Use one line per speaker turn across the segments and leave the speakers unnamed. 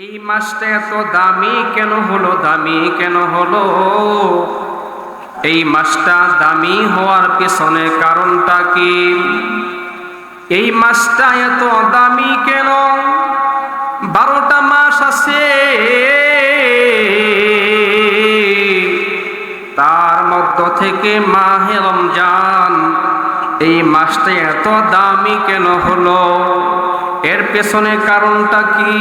এই মাসটা এত দামি কেন হলো? দামি কেন হলো? এই মাসটা দামি হওয়ার পেছনে কারণটা কি? এই মাসটা এত দামি কেন? 12টা মাস আছে, তার মধ্য থেকে মাহে রমজান, এই মাসটা এত দামি কেন হলো? এর পেছনে কারণটা কি?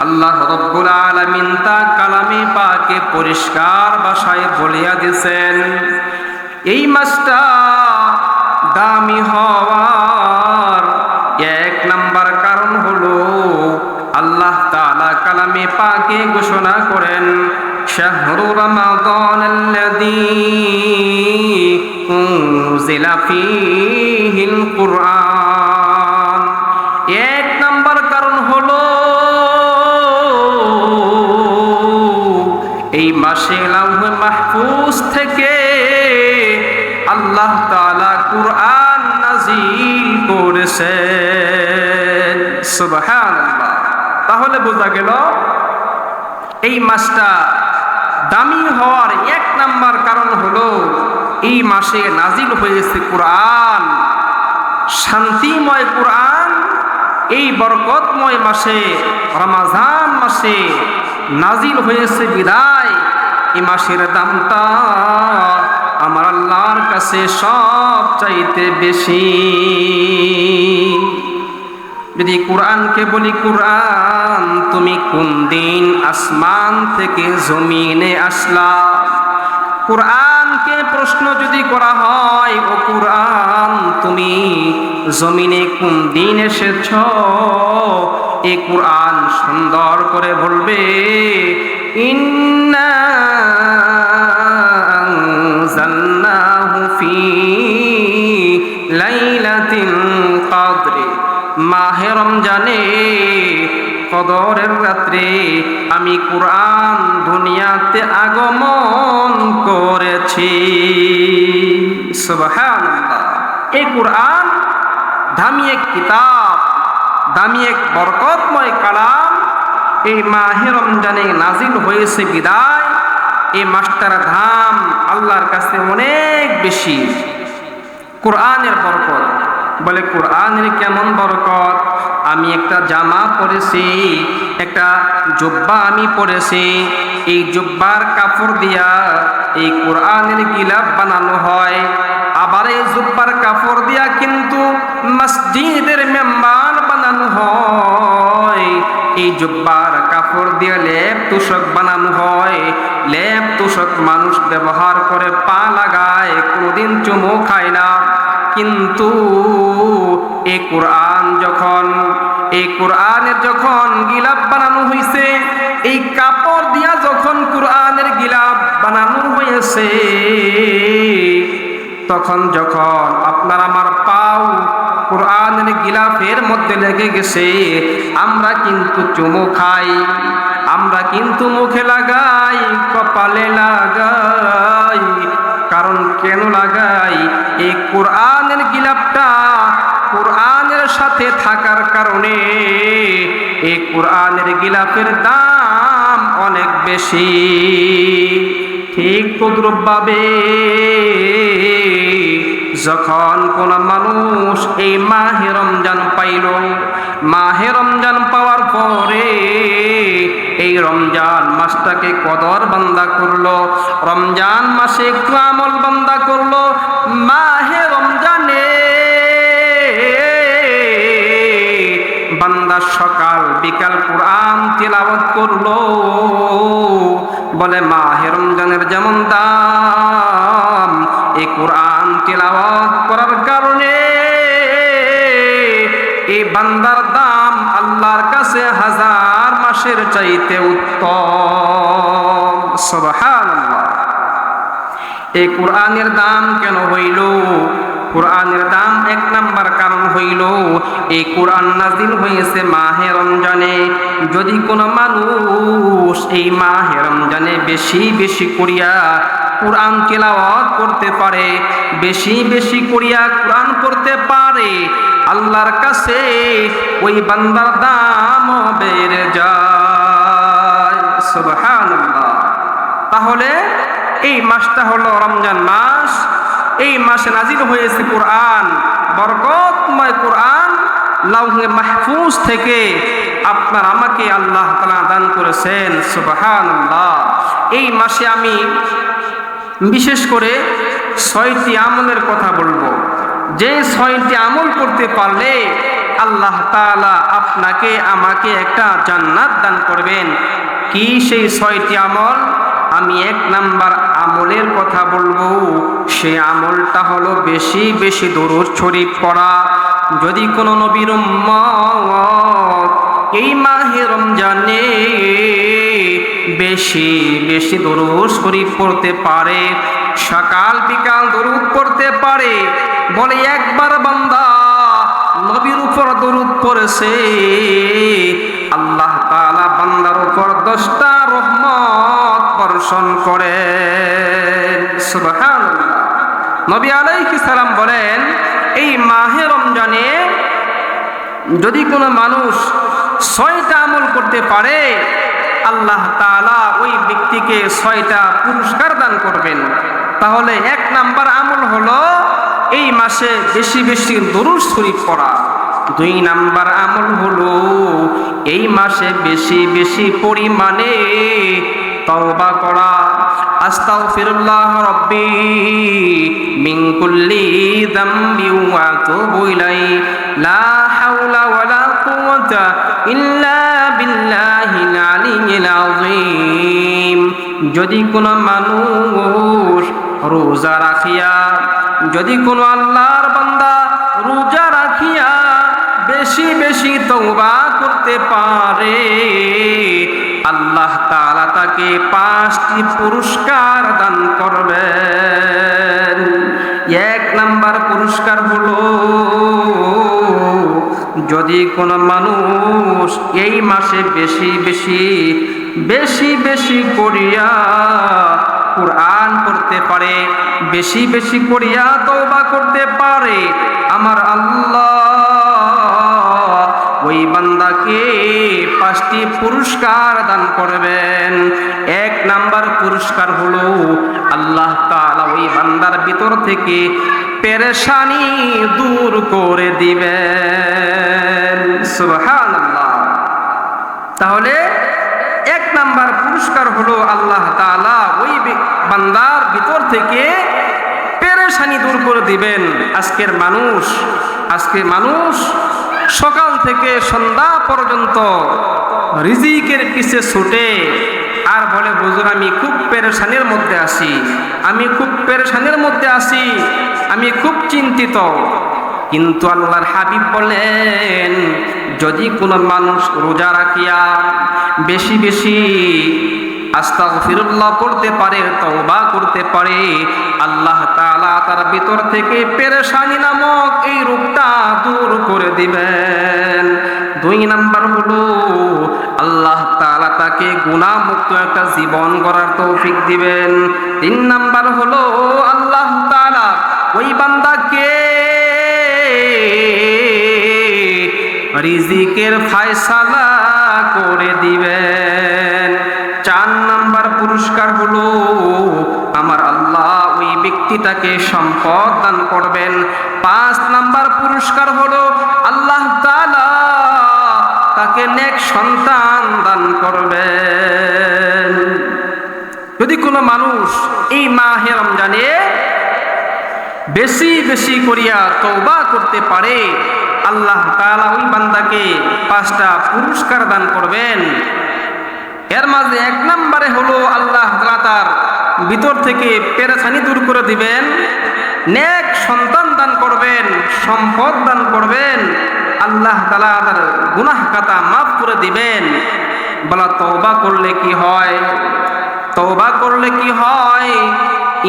আল্লাহ রাব্বুল আলামিন তা কালামে পাকে পরিষ্কার ভাষায় বলিয়া দিয়েছেন। এই মাসটা দামি হওয়ার এক নাম্বার কারণ হলো আল্লাহ তাআলা কালামে পাকে ঘোষণা করেন, শাহরু রমাদানাল্লাযী উনজিলা ফীহিল কুরআন। এক নাম্বার কারণ হলো এই মাসে লাউহে মাহফুজ থেকে আল্লাহ তাআলা কুরআন নাযিল করেছেন। সুবহানাল্লাহ। তাহলে বোঝা গেল এই মাসটা দামি হওয়ার এক নাম্বার কারণ হলো এই মাসে নাজিল হয়েছে কুরআন, শান্তিময় কুরআন। এই বরকতময় মাসে রমজান মাসে নাজিল হয়েছে বিদায় এই মাসের দামটা আমার আল্লাহর কাছে সব চাইতে বেশি। যদি কোরআনকে বলি, কোরআন তুমি কোন দিন আসমান থেকে জমিনে আসলা? কোরআনকে প্রশ্ন যদি করা হয়, ও কোরআন তুমি জমিনে কোন দিন এসেছ? এই কোরআন সুন্দর করে বলবে, ইন্না আনজালনাহু ফী লাইলাতিল কদর। মাহে রমজানে কদরের রাত্রে আমি কোরআন দুনিয়াতে আগমন করেছি। সুবহানাল্লাহ। এই কোরআন দামি এক কিতাব, দামি এক বরকতময় কালাম। এই মাহে রমজানে নাজিল হয়েছে বিদায় এই মাসটার দাম আল্লাহর কাছে অনেক বেশি। কোরআনের বরকত, বলে কোরআনের কেমন বরকত? আমি একটা জামা পরেছি, একটা জুব্বা আমি পরেছি, এই জুব্বার কাপড় দিয়া এই কোরআনের গিলাফ বানানো হয়। আবার এই জুব্বার কাপড় দিয়া কিন্তু মসজিদের মেম্বার বানানো হয়। এই জুব্বার কাপড় দিয়ে লেপ তুষক বানানো হয়। লেপ তুষক মানুষ ব্যবহার করে, পা লাগায়, কোনোদিন চুমু খায় না। কিন্তু এই কোরআন যখন, এই কোরআনের যখন গিলাফ বানানো হয়েছে, এই কাপড় দিয়া যখন কোরআনের গিলাফ বানানো হয়েছে, তখন যখন আপনার আমার পাও কোরআনের গিলাফের মধ্যে লেগে গেছে, আমরা কিন্তু চুমু খাই, আমরা কিন্তু মুখে লাগাই, কপালে লাগাই। কারণ কেন লাগাই? এই কোরআনের গিলাফটা কোরআনের সাথে থাকার কারণে এই কোরআনের গিলাফের দাম অনেক বেশি। ঠিক তদ্রূপভাবে যখন কোন মানুষ এই মাহে রমজান পাইল, মাহে রমজান পাওয়ার পরে এই রমজান মাসটাকে কদর বান্দা করলো, রমজান মাসে একটু আমল বান্দা করলো, মাহে রমজানে বান্দা সকাল বিকাল কোরআন তিলাওয়াত করলো, বলে মাহে রমজানের যেমন দাম এই কোরআন তিলাওয়াত করার কারণে এই বান্দার দাম আল্লাহর কাছে 1000 মাসের চাইতে উত্তম। সুবহানাল্লাহ। এই কোরআনের দাম কেন হইল? কোরআনের দাম এক নাম্বার কারণ হইল এই কোরআন নাজিল হয়েছে মাহে রমজানে। যদি কোনো মানুষ এই মাহে রমজানে বেশি বেশি করিয়া কোরআন তিলাওয়াত করতে পারে, বেশি বেশি করিয়া কোরআন পড়তে পারে, আল্লাহর কাছে ওই বান্দার দাম সুবহানাল্লাহ। তাহলে এই মাসটা হলো রমজান মাস। এই মাসে নাজিল হয়েছে কোরআন, বরকতময় কোরআন। লাউহে মাহফুজ থেকে আপনার আমাকে আল্লাহ তাআলা দান করেছেন, সুবহানাল্লাহ। এই মাসে আমি বিশেষ করে 6টি আমলের কথা বলবো, যে 6টি আমল করতে পারলে আল্লাহ তাআলা আপনাকে আমাকে একটা জান্নাত দান করবেন। কি সেই 6টি আমল? আমি 1 নাম্বার আমলের কথা বলবো। সেই আমলটা হলো বেশি বেশি দরুদ শরীফ পড়া। যদি কোনো নবীর উম্মত এই মাহে রমজানে বেশি বেশি দরুদ শরীফ পড়তে পারে, সকাল বিকাল দরুদ পড়তে পারে, বলে একবার বান্দা নবীর উপর দরুদ পড়েছে, আল্লাহ তাআলা বান্দার উপর 10টা রহমত বর্ষণ করেন, সুবহানাল্লাহ। নবী আলাইহিস সালাম বলেন, এই মাহে রমজানে যদি কোনো মানুষ 6টা আমল করতে পারে, আল্লাহ তাআলা ওই ব্যক্তিকে 6টা পুরস্কার দান করবেন। তাহলে 1 নাম্বার আমল হলো এই মাসে বেশি বেশি দরুদ শরীফ পড়া। 2 নাম্বার আমল হলো এই মাসে বেশি বেশি পরিমাণে তওবা করা। আস্তাগফিরুল্লাহ রাব্বি মিন কুল্লি যামবি ওয়া আতুবু ইলাইহি লা হাওলা ওয়ালা কুওয়াতা ইল্লা বিল্লাহিল আলিয়্যিল আযীম। যদি কোনো মানুষ রোজা রাখিয়া, যদি কোনো আল্লাহর বান্দা রোজা রাখিয়া বেশি বেশি তওবা করতে পারে, আল্লাহ তাআলা তাকে 5টি পুরস্কার দান করবেন। 1 নাম্বার পুরস্কার হলো, যদি কোনো মানুষ এই মাসে বেশি বেশি বেশি বেশি করিয়া কোরআন পড়তে পারে, বেশি বেশি করিয়া তওবা করতে পারে, আমার আল্লাহ ওই বান্দাকে 5টি পুরস্কার দান করবেন। 1 নাম্বার পুরস্কার হলো আল্লাহ তাআলা ওই বান্দার ভিতর থেকে পেরেশানি দূর করে দিবেন, সুবহানাল্লাহ। তাহলে 1 নাম্বার পুরস্কার হলো আল্লাহ তাআলা ওই বান্দার ভিতর থেকে পেরেশানি দূর করে দিবেন। আজকে মানুষ সকাল থেকে সন্ধ্যা পর্যন্ত রিজিকের পিছে ছুটে আর বলে, হুজুর আমি খুব পেরেশানির মধ্যে আছি, আমি খুব পেরেশানির মধ্যে আছি, আমি খুব চিন্তিত। কিন্তু আল্লাহর হাবিব বলেন, যদি কোনো মানুষ রোজা রাখিয়া বেশি বেশি আস্তাগফিরুল্লাহ পড়তে পারে, তওবা করতে পারে, আল্লাহ তাআলা তার ভিতর থেকে পেরেশানি নামক এই রোগটা দূর করে দিবেন। 2 নাম্বার হলো আল্লাহ তাআলা তাকে গুনাহমুক্ত একটা জীবন গড়ার তৌফিক দিবেন। 3 নাম্বার হলো আল্লাহ তাআলা ওই বান্দাকে রিজিকের ফয়সালা করে দিবেন। 4 নাম্বার পুরস্কার হলো আমার আল্লাহ ওই ব্যক্তিটাকে সম্পদ দান করবেন। 5 নাম্বার পুরস্কার হলো আল্লাহ তাআলা তাকে নেক সন্তান দান করবেন। যদি কোনো মানুষ এই মাহে রমজানে বেশি বেশি করিয়া তওবা করতে পারে, আল্লাহ তাআলা ওই বান্দাকে 5টা পুরস্কার দান করবেন। এর মাঝে 1 নম্বরে হলো আল্লাহ তাআলা তার ভিতর থেকে পেরেশানি দূর করে দিবেন, নেক সন্তান দান করবেন, সম্পদ দান করবেন, আল্লাহ তাআলা তার গুনাহ খাতা মাফ করে দিবেন। বলা তওবা করলে কি হয়? তওবা করলে কি হয়?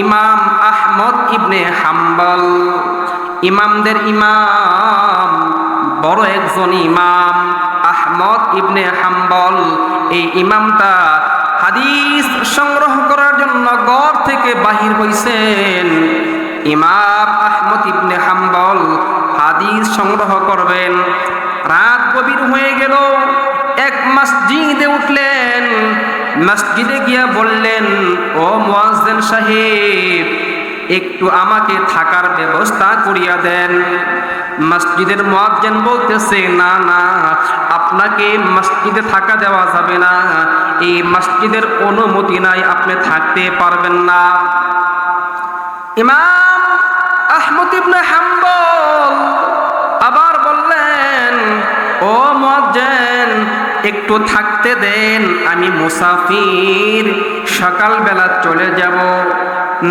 ইমাম আহমদ ইবনে হাম্বল, ইমামদের ইমাম, বড় একজন ইমাম আহমদ ইবনে হাম্বল, এই ইমামটা হাদিস সংগ্রহ করার জন্য ঘর থেকে বাহির হইছেন। ইমাম আহমদ ইবনে হাম্বল হাদিস সংগ্রহ করবেন। রাত গভীর হয়ে গেল, 1 মসজিদে উঠলেন। মসজিদে গিয়ে বললেন, ও মুয়াজ্জিন সাহেব, একটু আমাকে থাকার ব্যবস্থা করিয়া দেন। মসজিদের মুয়াজ্জিন বলতেছে, না না, আপনাকে মসজিদে থাকা দেওয়া যাবে না, এই মসজিদের অনুমতি নাই, আপনি থাকতে পারবেন না। ইমাম আহমদ ইবনে হাম্বল আবার বললেন, ও মুয়াজ্জিন, একটু থাকতে দেন, আমি মুসাফির, সকালবেলা চলে যাব।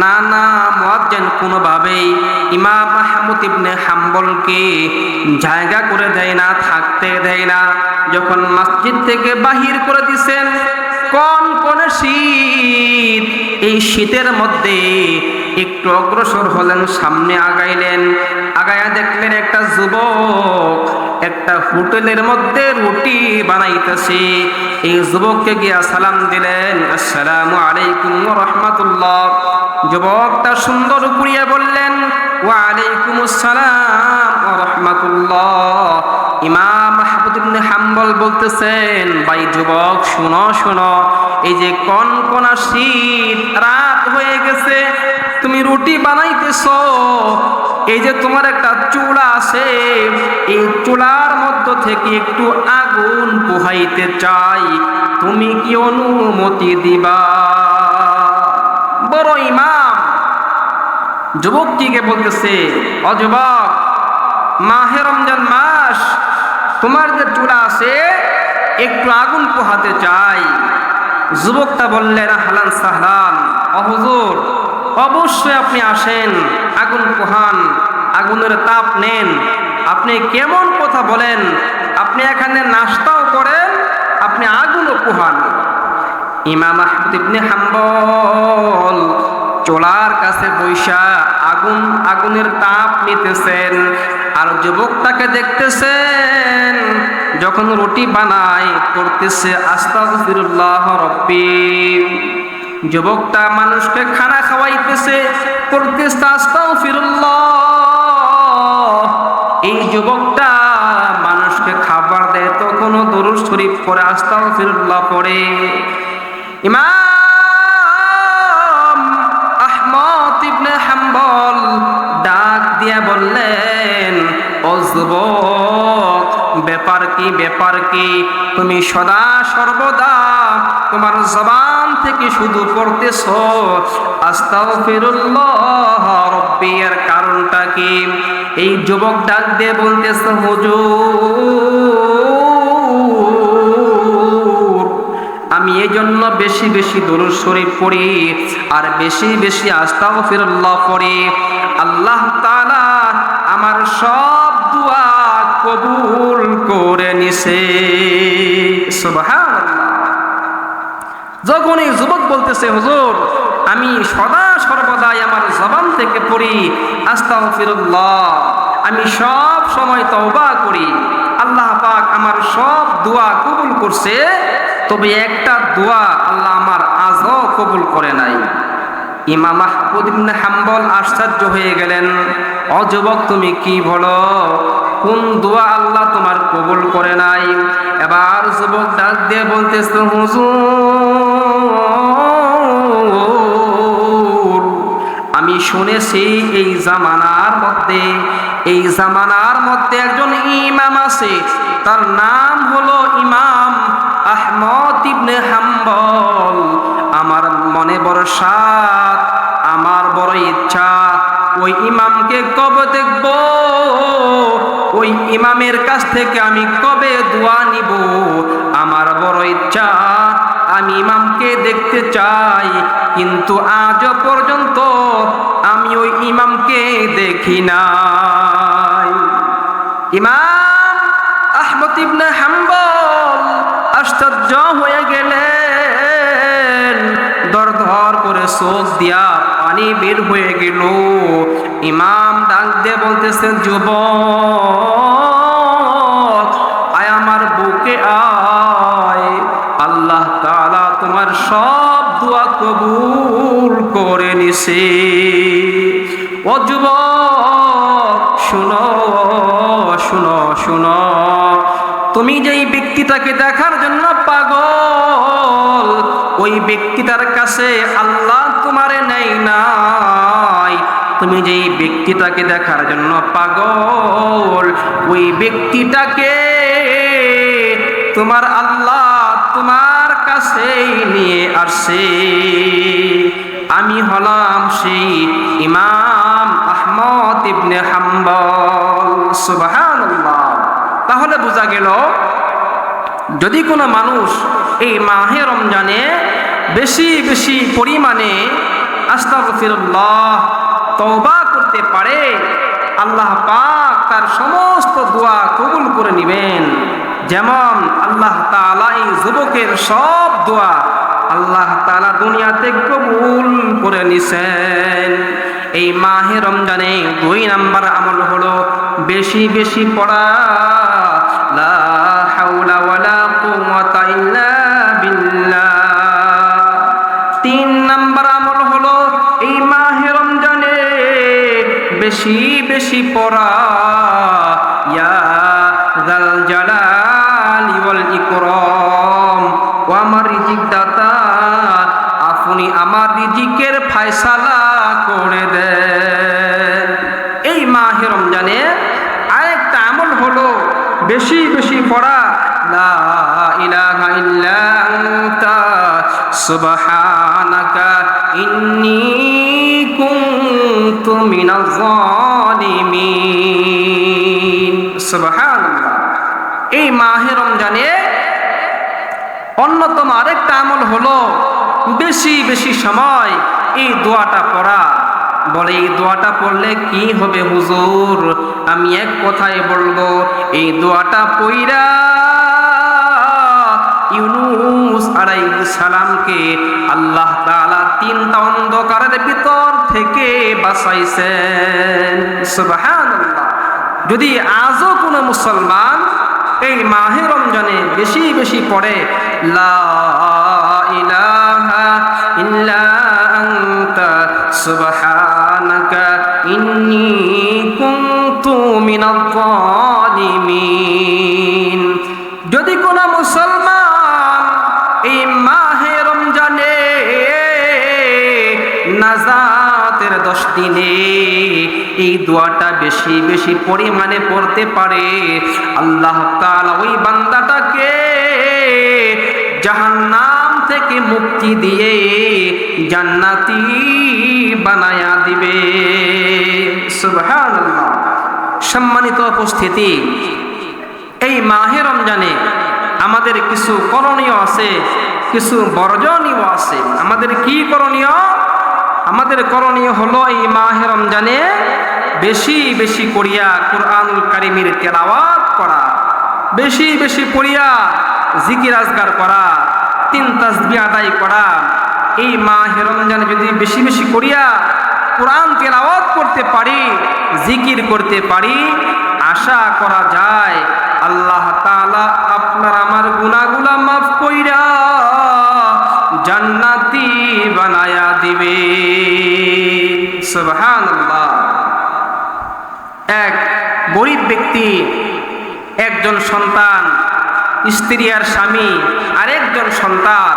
না না, মুয়াজ্জিন কোনোভাবেই ইমাম আহমদ ইবনে হাম্বলকে জায়গা করে দেয় না, থাকতে দেয় না। যখন মসজিদ থেকে বাহির করে দিছেন, কোন শীত, এই শীতের মধ্যে একটু অগ্রসর হলেন, সামনে আগাইলেন। আগায়া দেখলেন একটা যুবক একটা হোটেলের মধ্যে রুটি বানাইতেছে। এই যুবককে গিয়া সালাম দিলেন, আসসালামু আলাইকুম ওয়া রাহমাতুল্লাহ। যুবকটা সুন্দর করিয়া বললেন, ওয়া আলাইকুমুস সালাম ওয়া রাহমাতুল্লাহ। ইমাম আহমদ ইবনে হাম্বল বলতেছেন, ভাই যুবক, শুনো শুনো, এই যে কনকনা শীত, রাত হয়ে গেছে, তুমি রুটি বানাইতেছো, এই যে তোমার একটা চুলা আছে, এই চুলার মধ্য থেকে একটু আগুন পোহাইতে চাই, তুমি কি অনুমতি দিবা? বড় ইমাম যুবকটিকে বলতেছে, ও যুবক, মাহে রমজান মাস, তোমার যে চুলা আছে, একটু আগুন পোহাতে চাই। যুবকটা বললেন, আহলান সাহলান, ও হুজুর, অবশ্যই আপনি আসেন, আগুন পোহান, আগুনের তাপ নেন। আপনি কেমন কথা বলেন? আপনি এখানে নাস্তাও করেন, আপনি আগুনও পোহান। ইমাম আহমদ ইবনে হাম্বল চুলার কাছে বৈশা আগুনের তাপ নিতেছেন, আর যুবকটাকে দেখতেছেন যখন রুটি বানায়, করতেছে আস্তাগফিরুল্লাহ রব্বি। যুবকটা মানুষকে খানা খাওয়াইতেছে, করতেছে আস্তাগফিরুল্লাহ। এই যুবকটা মানুষকে খাবার দেয়, তখনও দরুদ শরীফ পড়ে, আস্তাগফিরুল্লাহ পড়ে। ইমাম আহমদ ইবনে হাম্বল ডাক দিয়া বললেন, ও যুবক, ব্যাপার কি, তুমি সদা সর্বদা তোমার জবান থেকে শুধু পড়তেছো আস্তাগফিরুল্লাহ রব্বি, এর কারণটা কি? এই যুবক ডাক দিয়ে বলতেছে, হুজুর, আমি এই জন্য বেশি বেশি দরুদ শরীফ পড়ি আর বেশি বেশি আস্তাগফিরুল্লাহ পড়ি, আল্লাহ তাআলা আমার সব দোয়া কবুল করে নিছে। সুবহানাল্লাহ। যখন এই যুবক বলতেছে, হুজুর, আমি সদা সর্বদাই আমার জবান থেকে পড়ি আস্তাগফিরুল্লাহ, আমি সব সময় তওবা করি, আল্লাহ পাক আমার সব দোয়া কবুল করছে, তবে একটা দোয়া আল্লাহ আমার আজও কবুল করে নাই। ইমাম আহমদ ইবনে হাম্বল আশ্চর্য হয়ে গেলেন, ও যুবক, তুমি কি বলো? কোন দোয়া আল্লাহ তোমার কবুল করে নাই? এবার যুবক ডাক দিয়ে বলতেছে, হুজুর, আমি শুনেছি এই জামানার মধ্যে একজন ইমাম আছে, তার নাম হলো ইমাম আহমদ ইবনে হাম্বল। আমার মনে বড় সাধ, আমার বড় ইচ্ছা, ওই ইমামকে কবে দেখব, ওই ইমামের কাছ থেকে আমি কবে দোয়া নিব, আমার বড় ইচ্ছা, আমি ইমামকে দেখতে চাই, কিন্তু আজ পর্যন্ত আমি ওই ইমামকে দেখি নাই। ইমাম আহমদ ইবনে হাম্বল আশ্চর্য হয়ে গেলেন, দর দর করে চোখ দিয়া পানি বের হয়ে গেল। ইমাম ডাক দিয়ে বলতেছেন, যুবক, আয় আমার বুকে আয়, আল্লাহ তাআলা তোমার সব দোয়া কবুল করে নিছে। ও যুবক, শুনো শুনো শুনো, তুমি যেই ব্যক্তিটাকে দেখার জন্য পাগল, ওই ব্যক্তিটার কাছে আল্লাহ তোমারে নেই নাই। তুমি যেই ব্যক্তিটাকে দেখার জন্য পাগল, ওই ব্যক্তিটাকে তোমার আল্লাহ তোমার কাছেই নিয়ে আসছে। আমি হলাম সেই ইমাম আহমদ ইবনে হাম্বল। সুবহানাল্লাহ। তাহলে বোঝা গেল, যদি কোনো মানুষ এই মাহে রমজানে বেশি বেশি পরিমাণে আস্তাগফিরুল্লাহ তওবা করতে পারে, আল্লাহ পাক তার সমস্ত দোয়া কবুল করে নেবেন। যেমন আল্লাহ তাআলা এই যুবকের সব দোয়া আল্লাহ তাআলা দুনিয়াতে কবুল করে নিছেন। এই মাহে রমজানে 2 নাম্বার আমল হলো বেশি বেশি পড়া লা হাওলা ওয়ালা কুওয়াতা ইল্লা বিল্লাহ। 3 নাম্বার আমল হলো এই মাহে রমজানে বেশি বেশি পড়া ইয়া যাল জালালি ওয়াল ইকরাম, ও আমার রিজিক দাতা, আপনি আমার রিজিকের ফয়সালা করে দেন। এই মাহে রমজানে আরেকটা আমল হলো বেশি বেশি পড়া লা ইলাহা ইল্লা আনতা সুবহানাকা ইন্নী কুনতু মিনাজ জালিমিন। সুবহানাল্লাহ। এই মাহে রমজানে অন্যতম আরেকটা আমল হলো বেশি বেশি সময় এই দোয়াটা পড়া। বলে এই দোয়াটা পড়লে কি হবে হুজুর? আমি এক কথায় বলবো, এই দোয়াটা পইরা ইউনূস আলাইহিস সালামকে আল্লাহ তাআলা 3টা অন্ধকারের ভিতর থেকে বাঁচাইছেন। সুবহানাল্লাহ। যদি আজও কোনো মুসলমান এই মাহে রমজানে বেশি বেশি পড়ে লা ইলাহা ইল্লা আনতা সুবহানাকা ইন্নী কুনতু মিনাজ জালিমিন। যদি কোনো মুসলমান এই মাহে রমজানে নাজাতের 10 দিনে এই দোয়াটা বেশি বেশি পরিমাণে পড়তে পারে, আল্লাহ তাআলা ওই বান্দাটাকে জাহান্নাম থেকে মুক্তি দিয়ে জান্নাতি বানায়া দিবে। সুবহানাল্লাহ। সম্মানিত উপস্থিতি, এই মাহে রমজানে আমাদের কিছু করণীয় আছে, কিছু বর্জনীয় আছে। আমাদের কি করণীয়? আমাদের করণীয় হলো এই মাহে রমজানে বেশি বেশি করিয়া কুরআনুল কারীমের তেলাওয়াত করা, বেশি বেশি পড়িয়া জিকির আজকার করা, 3 তাসবিহ আদায় করা। এই মাহে রমজানে যদি বেশি বেশি করিয়া কুরআন তেলাওয়াত করতে পারি, জিকির করতে পারি, আশা করা যায় আল্লাহ তাআলা আপনার আমার গুনাহগুলো মাফ কইরা জান্নাতি বানায়া দিবে। সুবহানাল্লাহ। এক গরিব ব্যক্তি, একজন সন্তান, স্ত্রী আর স্বামী, আরেকজন সন্তান,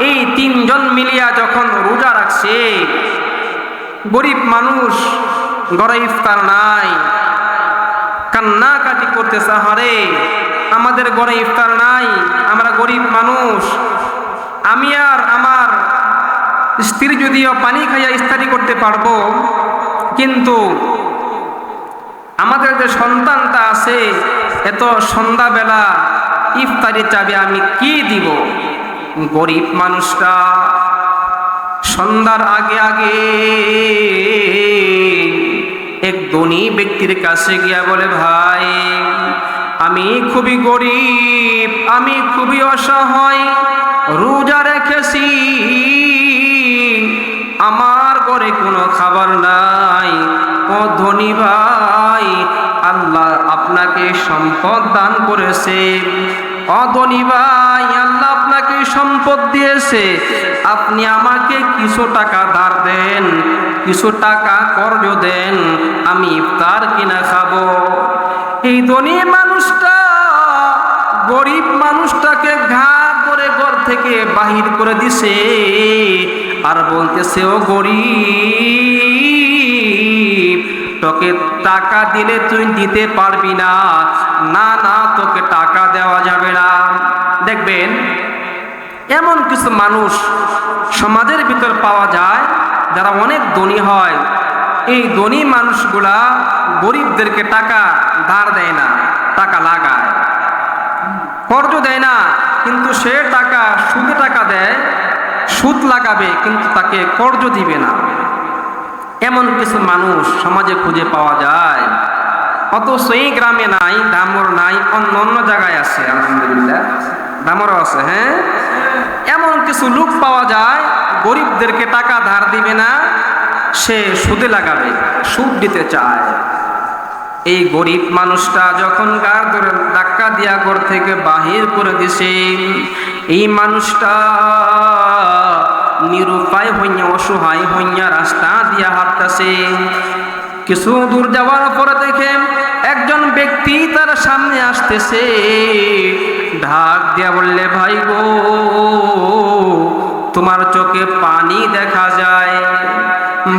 এই 3 জন মিলিয়া যখন রোজা রাখছে, গরিব মানুষ, ঘরে ইফতার নাই, কান্নাকাটি করতেছে, হারে আমাদের ঘরে ইফতার নাই, আমরা গরিব মানুষ, আমি আর আমার স্ত্রী যদিও পানি খাইয়া ইফতারি করতে পারবো, কিন্তু আমাদের যে সন্তানটা আছে এত সন্ধ্যাবেলা ইফতারি চাবে, আমি কি দিব? গরিব মানুষটা সন্ধ্যার আগে আগে এক ধনী ব্যক্তির কাছে গিয়া বলে, ভাই আমি খুবই গরিব, আমি খুবই অসহায়, রোজা রেখেছি, আমার ঘরে কোনো খাবার নাই। ও ধনী ভাই, আল্লাহ আপনাকে সম্পদ দান করেছে। ও ধনী ভাই, আল্লাহ আপনাকে সম্পদ দিয়েছে, আপনি আমাকে কিছু টাকা ধার দেন, কিছু টাকা কর্জ দেন, আমি ইফতার কিনা খাবো। এই ধনী মানুষটা গরিব মানুষটাকে ঘাট ধরে ঘর থেকে বাহির করে দিছে আর বলতেছে, ও গরিব, তোকে টাকা দিলে তুই দিতে পারবি না, না না তোকে টাকা দেওয়া যাবে না। দেখবেন এমন কিছু মানুষ সমাজের ভিতর পাওয়া যায় যারা অনেক ধনী হয়। এই ধনী মানুষগুলা গরিবদেরকে টাকা ধার দেয় না, টাকা লাগায়, কর্জ দেয় না, কিন্তু সে টাকা সুদে টাকা দেয়, সুদ লাগাবে কিন্তু তাকে কর্জ দিবে না। এমন কিছু মানুষ সমাজে খুঁজে পাওয়া যায়, অথচ এই গ্রামে নাই, ধামর নাই, অন্য অন্য জায়গায় আছে। আলহামদুলিল্লাহ ধামরও আছে। হ্যাঁ, এমন কিছু লোক পাওয়া যায় গরিবদেরকে টাকা ধার দিবে না, সে সুদে লাগাবে, সুদ দিতে চায়। এই গরিব মানুষটা যখন গার ধরে ধাক্কা দিয়া ঘর থেকে বাহির করে দিছে, এই মানুষটা নিরুপায় হইয়া, অসহায় হইয়া রাস্তা দিয়া হাঁটতেছে। কিছু দূর যাওয়ার পরে দেখে একজন ব্যক্তি তার সামনে আসতেছে, ঢাক দিয়া বললে, ভাই গো, তোমার চোখে পানি দেখা যায়।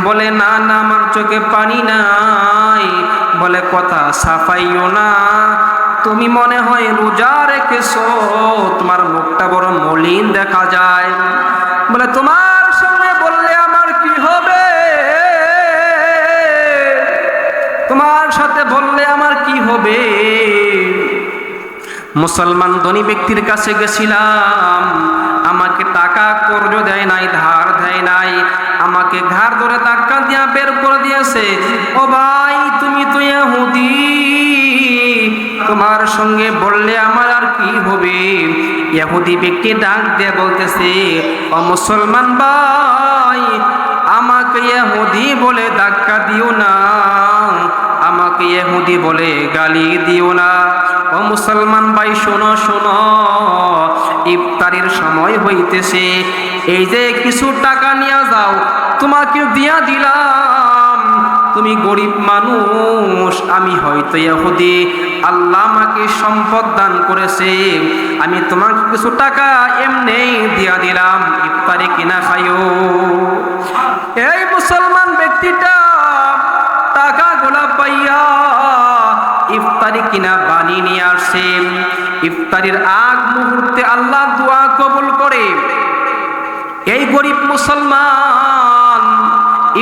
বলে, না না আমার চোখে পানি নাই। বলে, কথা সাফাইও না, তুমি মনে হয় রোজা রেখেছো, তোমার মুখটা বড় মলিন দেখা যায়। বলে, তোমার সঙ্গে বললে আমার কি হবে, তোমার সাথে বললে আমার কি হবে। মুসলমান ধনী ব্যক্তির কাছে গেছিলাম, আমাকে টাকা কর্জ দেয় নাই, ধার দেয় নাই, আমাকে ঘাড় ধরে ধাক্কা দিয়া বের করে দিয়েছে। ও ভাই, তুমি তো ইহুদি, তোমার সঙ্গে বললে আমার আর কি হবে। ইহুদি ব্যক্তি ডাক দিয়ে বলতেছে, ও মুসলমান ভাই, আমাকে ইহুদি বলে ধাক্কা দিও না, আমাকে ইহুদি বলে গালি দিও না। ও মুসলমান ভাই, শোনো শোনো, ইফতারির সময় হইতেছে, এই যে কিছু টাকা নিয়ে যাও, তোমাকে দিয়া দিলাম, তুমি গরিব মানুষ, আমি হয়তো ইহুদি, আল্লাহ আমাকে সম্পদ দান করেছে, আমি তোমাকে কিছু টাকা এমনি দিয়া দিলাম, ইফতারি কিনা খাইও। এই মুসলমান ব্যক্তিটা টাকা গোলা পাইয়া ইফতারি কিনা বানিয়ে নিয়ে আসে। ইফতারির আগ মুহূর্তে আল্লাহ দোয়া কবুল করে। এই গরিব মুসলমান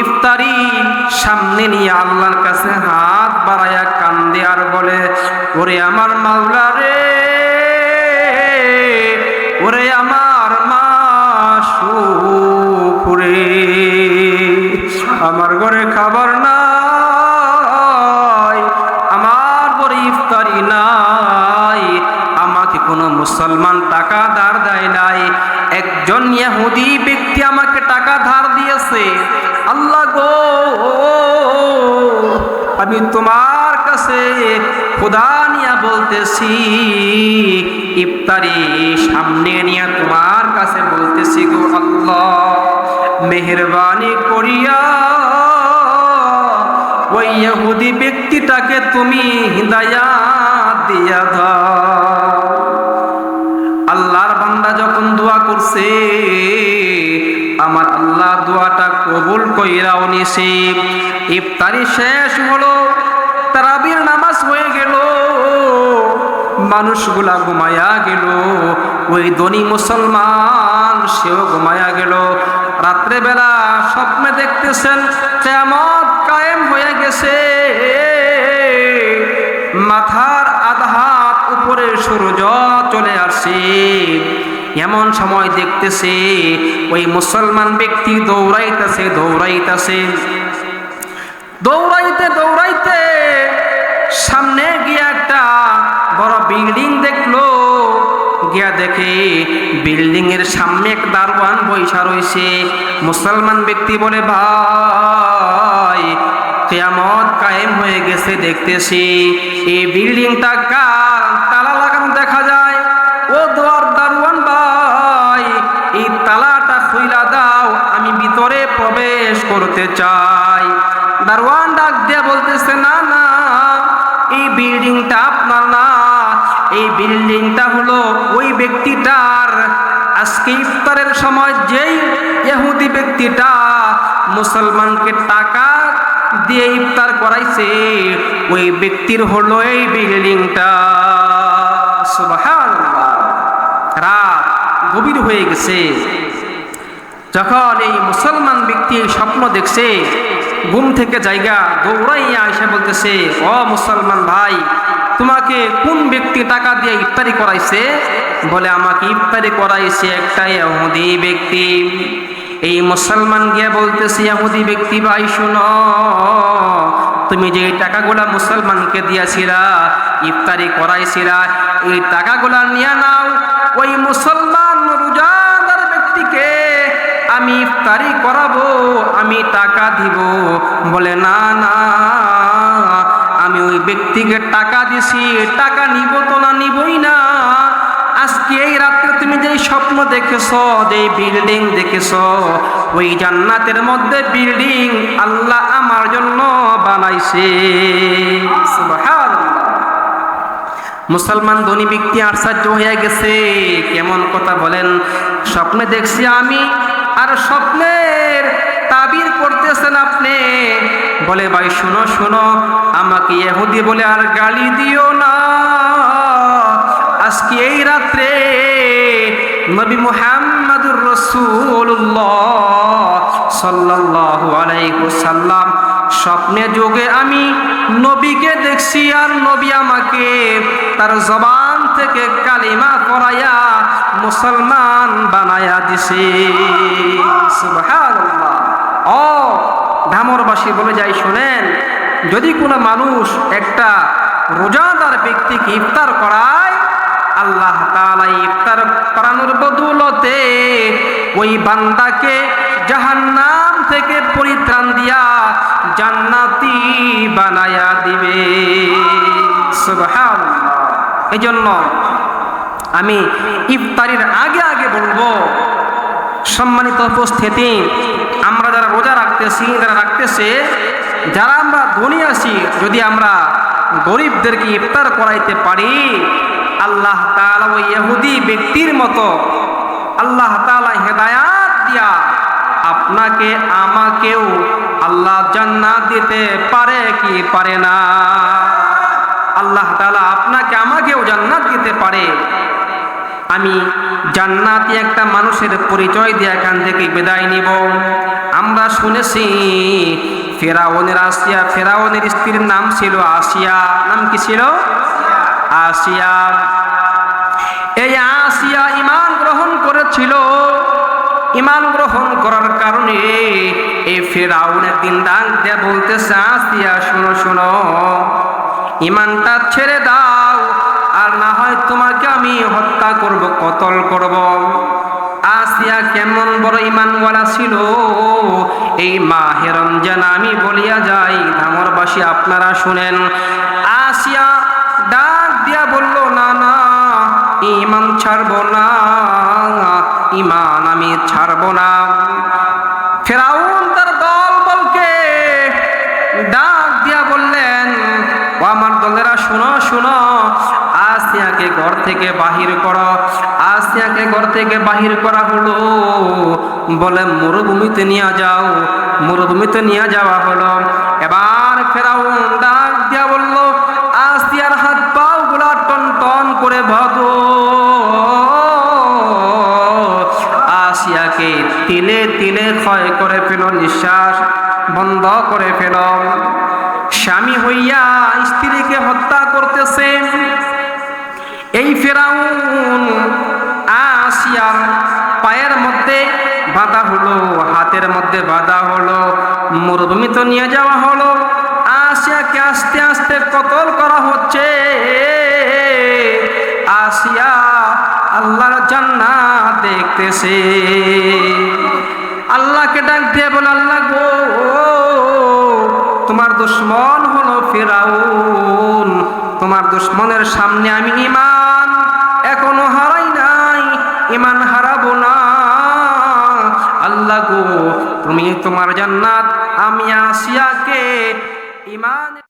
ইফতারি সামনে নিয়ে আল্লাহর কাছে হাত বাড়ায়া কান্দে আর বলে, ওরে আমার মাওলা রে, ওরে আমার মাসুক রে, আমার ঘরে খাবার নাই, আমার ঘরে ইফতারি নাই, আমাকে কোনো মুসলমান টাকা ধার দেয় নাই, একজন ইহুদি ব্যক্তি আমাকে টাকা ধার দিয়েছে। আল্লাহ গো, আমি তোমার কাছে খোদা নিয়া বলতেছি, ইফতারি সামনে নিয়ে তোমার কাছে বলতেছি, গো আল্লাহ, মেহেরবানি করিয়া ওই ইহুদি ব্যক্তিটাকে তুমি হিদায়াত দিয়া দাও। আল্লাহর বান্দা যখন দোয়া করছে, আমার আল্লাহ দোয়াটা কবুল কইরাও নিছে। ইফতারি শেষ হলো, তারাবির নামাজ হয়ে গেল, মানুষগুলা ঘুমায়া গেল, ওই ধনী মুসলমান সেও ঘুমায়া গেল। রাত্রেবেলা স্বপ্নে দেখতেছেন কিয়ামত কায়েম হয়ে গেছে, মাথার আধা হাত উপরে সূর্য চলে আসছে। এমন সময় দেখতেছে ওই মুসলমান ব্যক্তি দৌড়াইতেছে দৌড়াইতেছে দৌড়াইতে দৌড়াইতে সামনে গিয়ে একটা বড় বিল্ডিং দেখলো। গিয়া দেখে বিল্ডিং এর সামনে এক দারোয়ান বৈশা রয়েছে। মুসলমান ব্যক্তি বলে, ভাই, কিয়ামত কায়েম হয়ে গেছে দেখতেছি, এই বিল্ডিংটা কার, তালা লাগানো দেখা যায়। ও দারোয়ান ভাই, এই তালাটা খুইলা দাও, আমি ভিতরে প্রবেশ করতে চাই। দারোয়ান ডাক দিয়ে বলতেছে, না না, এই বিল্ডিংটা আপনার না, এই বিল্ডিংটা হলো ওই ব্যক্তিটার। আজকে ইফতারের সময় যেই ইহুদি ব্যক্তিটা মুসলমানকে টাকা দিয়ে ইফতার করাইছে, ওই ব্যক্তির হলো এই বিল্ডিংটা। সুবহানাল্লাহ। রাত গভীর হয়ে গেছে, যখন এই মুসলমান ব্যক্তি স্বপ্ন দেখছে, ঘুম থেকে জায়গা দৌড়াইয়া এসে বলতেছে, ও মুসলমান ভাই, তোমাকে কোন ব্যক্তি টাকা দিয়ে ইফতারি করাইছে? বলে, আমাকে ইফতারি করাইছে একটা ইহুদি ব্যক্তি। এই মুসলমান গিয়ে বলতেছে, ইহুদি ব্যক্তি ভাই শুনো, তুমি যে টাকাগুলা মুসলমানকে দিয়েছিলা, ইফতারি করাইছিলা, এই টাকাগুলা নিয়ে নাও, ওই মুসলমান রোজাদার ব্যক্তিকে আমি ইফতারি করাবো, আমি টাকা দিব। বলে, না না, আমি ওই ব্যক্তিকে টাকা দিছি, টাকা নিব তো না, নিবই না। আজকে এই রাত্রে তুমি যেই স্বপ্ন দেখেছো, যেই বিল্ডিং দেখেছো, ওই জান্নাতের মধ্যে বিল্ডিং আল্লাহ আমার জন্য বানাইছে। সুবহানাল্লাহ। মুসলমান ধনী ব্যক্তি আশ্চর্য হয়ে গেছে, কেমন কথা বলেন, স্বপ্নে দেখছি আমি, আর স্বপ্নের তাবির করতেছেন আপনি। বলে, ভাই শুনো শুনো, আমাকে ইহুদি বলে আর গালি দিও না। আজকে এই রাত্রে নবী মুহাম্মদুর রাসূলুল্লাহ সাল্লাল্লাহু আলাইহি ওয়াসাল্লাম স্বপ্নে যোগে আমি নবীকে দেখছি, আর নবী আমাকে তার জবান থেকে কালিমা পড়াইয়া মুসলমান বানায়া দিছে। সুবহানাল্লাহ। ও ধামরবাসী বলে যাই শোনেন, যদি কোনো মানুষ একটা রোজাদার ব্যক্তিকে ইফতার করায়, আল্লাহ তাআলা ইফতার করানোর বদৌলতে ওই বান্দাকে জাহান্নাম থেকে পরিত্রাণ দিয়া জান্নাতি বানায়া দিবে। সুবহানাল্লাহ। এই জন্য আমি ইফতারির আগে আগে বলবো, সম্মানিত উপস্থিতি, আমরা যারা রোজা রাখতেছি, যারা রাখতেছে, যারা আমরা ধনী আছি, যদি আমরা গরিবদেরকে ইফতার করাইতে পারি, আল্লাহ তাআলা ওই ইহুদি ব্যক্তির মতো আল্লাহ তাআলা হেদায়াত দিয়া আপনাকে আমাকেও আল্লাহ জান্নাত দিতে পারে কি পারে না? আল্লাহ তাআলা আপনাকে আমাকেও জান্নাত দিতে পারে। আমি জান্নাতি একটা মানুষের পরিচয় দিয়ে এখান থেকে বিদায় নিব। আমরা শুনেছি ফেরাউনের স্ত্রীর নাম ছিল আসিয়া। নাম কি ছিল? আসিয়া। এই আসিয়া ঈমান গ্রহণ করেছিল। ঈমান গ্রহণ করার কারণে এই ফেরাউন একদিন ডাক দিয়ে বলতেছে, আসিয়া শোনো শোনো, ঈমানটা ছেড়ে দাও, আর না হয় তোমাকে আমি হত্যা করব, কতল করব। আসিয়া কেমন বড় ঈমানওয়ালা ছিল, এই মাহে রমজান আমি বলিয়া যাই, ধামরবাসী আপনারা শুনেন। আসিয়া ডাক দিয়া বলল, না না, ঈমান ছাড়বো না, ঈমান আমি ছাড়বো না। ফেরাউন তার দলবলকে ডাক দিয়া বললেন, ও আমার দলেরা শুনো শুনো, আসিয়াকে ঘর থেকে বাহির করো। আসিয়াকে ঘর থেকে বাহির করা হলো। বলে, মরুভূমিতে নিয়ে যাও। মরুভূমিতে নিয়ে যাওয়া হলো। এবার ফেরাউন ডাক দিয়া বলল, আসিয়ার হাত পাও গুলা টন টন করে বাঁধো। আসিয়াকে তিলে তিলে ক্ষয় করে ফেল, নিঃশ্বাস বন্ধ করে ফেল। স্বামী হইয়া স্ত্রীকে হত্যা করতেছে। এই ফেরাউন আসিয়ার পায়ের মধ্যে বাঁধা হলো, হাতের মধ্যে বাঁধা হলো, মরুভূমিতে নিয়ে যাওয়া হলো। আসিয়াকে আস্তে আস্তে কতল করা হচ্ছে। আসিয়া আল্লাহর জান্নাত দেখতেছে। আল্লাহকে ডাক দিয়ে বলে, আল্লাহ গো, তোমার দুশমন হলো ফেরাউন, তোমার দুশমনের সামনে আমি ঈমান এখনো হারাই নাই, ঈমান হারাবো না। আল্লাহ গো, তুমি তোমার জান্নাত আমি আসিয়াকে ঈমান